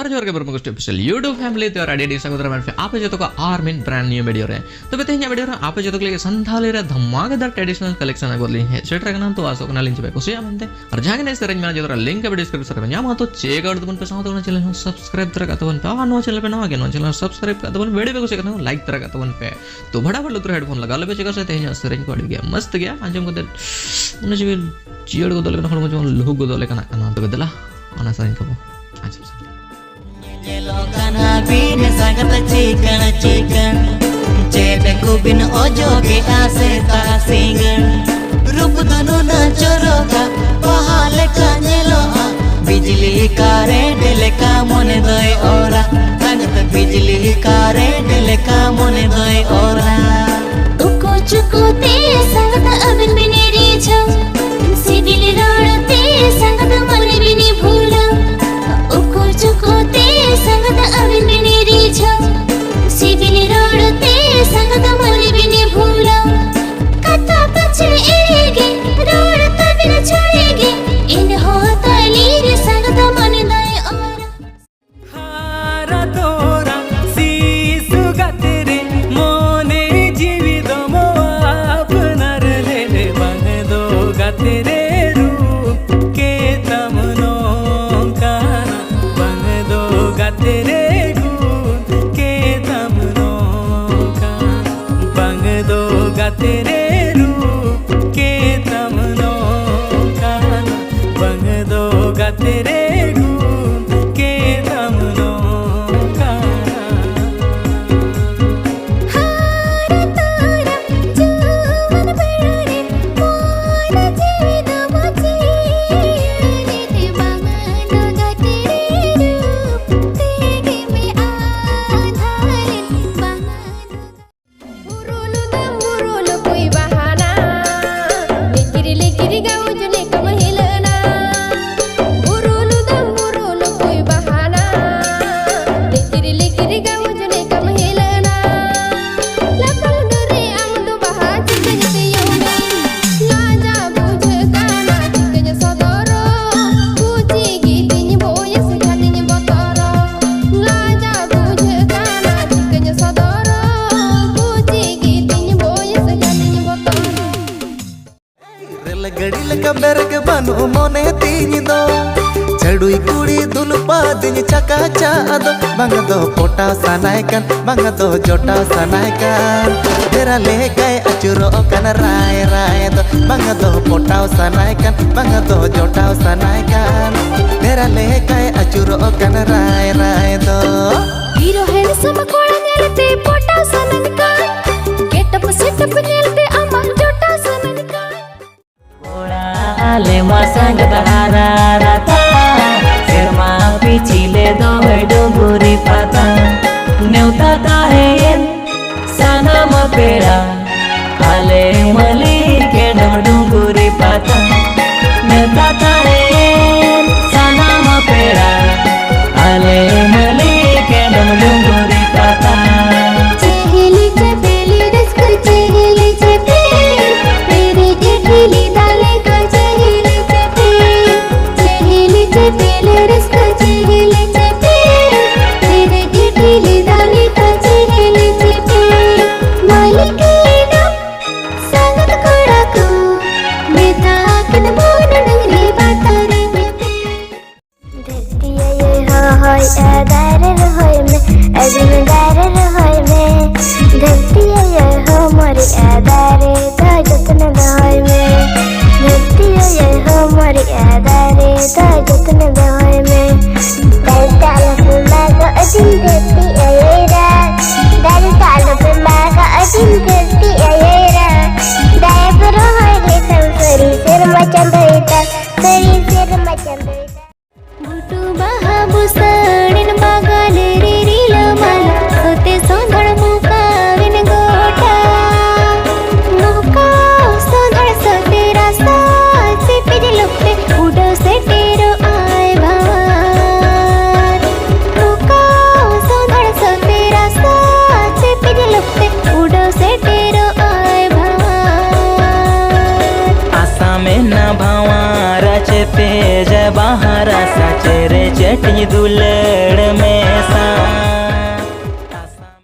जोर के Bermo special YouTube family तो रेडी सगोदर मैं आप जो को आर्मिन ब्रांड न्यू वीडियो रे तो बेते इन वीडियो आप जो के संथाली रे धमाकेदार ट्रेडिशनल कलेक्शन आगोली है सेटर का नाम तो आसो ना लिंक पे कुछ आमंते और जहां ने सरेंज में जो लिंक पे डिस्क्रिप्शन में या तो चेक आउट दबन पे साथ होना चैनल सब्सक्राइब तरह का तो बन पे नो चैनल पे ना आगे नो चैनल सब्सक्राइब का तो बन वीडियो पे कुछ करना लाइक तरह का तो बन पे तो बड़ा बड़ा तो हेडफोन लगा ले पे चेक से हैं सरेंज को गया मस्त गया अंजम को उन जी चियड़ को दोले ना जो लोग को दोले का ना तो बदला ana sering kamu aja Nyelokan habin sangat cikan Cedekku bin ojo ke ase tasingan Rup danu na choroka pahale ka nyeloha Bijli kare dele ka mone doi ora Sangat bijli kare dele ka mone doi ora Uko chukote sangat abin bineri cham Sidil rodte sangat mone bini bhula Uko chukote sangat abin bineri cham Sidil rodte sangat mone bini bhula Kata pache ege rod tabin chhadege In hota lir sangat mone dai ora Hara tora sisu gatere mone jeevid mo apnar le bangdo gatere roop ke tamno kana bangdo gatere gun ke tamno kana bangdo gatere roop ke tamno kana bangdo gatere gun ke tamno kana Hara tora juvan parare mona jeevid mochi Nite bangdo gatere roop tege me aadharin bangdo Burulu koi bahana Likiri gau jule kam hilana Burulu koi bahana Likiri gau jule kam hilana Lapang dure amdu baha chikanya yome Laja bujh kana chikanya sodoro Puji gitinya boya sekalinya botoro Laja bujh kana chikanya sodoro Puji gitinya boya sekalinya botoro Rel gadil ka berg banu mone tini do Chadui kudi dulpa din chaka chado Bangdo pota sanaikan bangdo jota sanaikan Tera le gaye achuro kan rai rai do Bangdo pota sanaikan bangdo jota sanaikan Tera le gaye achuro kan rai rai do Hero handsome kola nelte pota sanankan Get up setup nelte amma jota sanankan Ale masang bahara rata Serma pichile dohe duguri pata Neuta tahen sana mapera Ale mali kedam duguri pata Neuta tahen sana mapera Ale mali kedam duguri pata Chehli पे जय बाहरा साचे रे चटनी दुले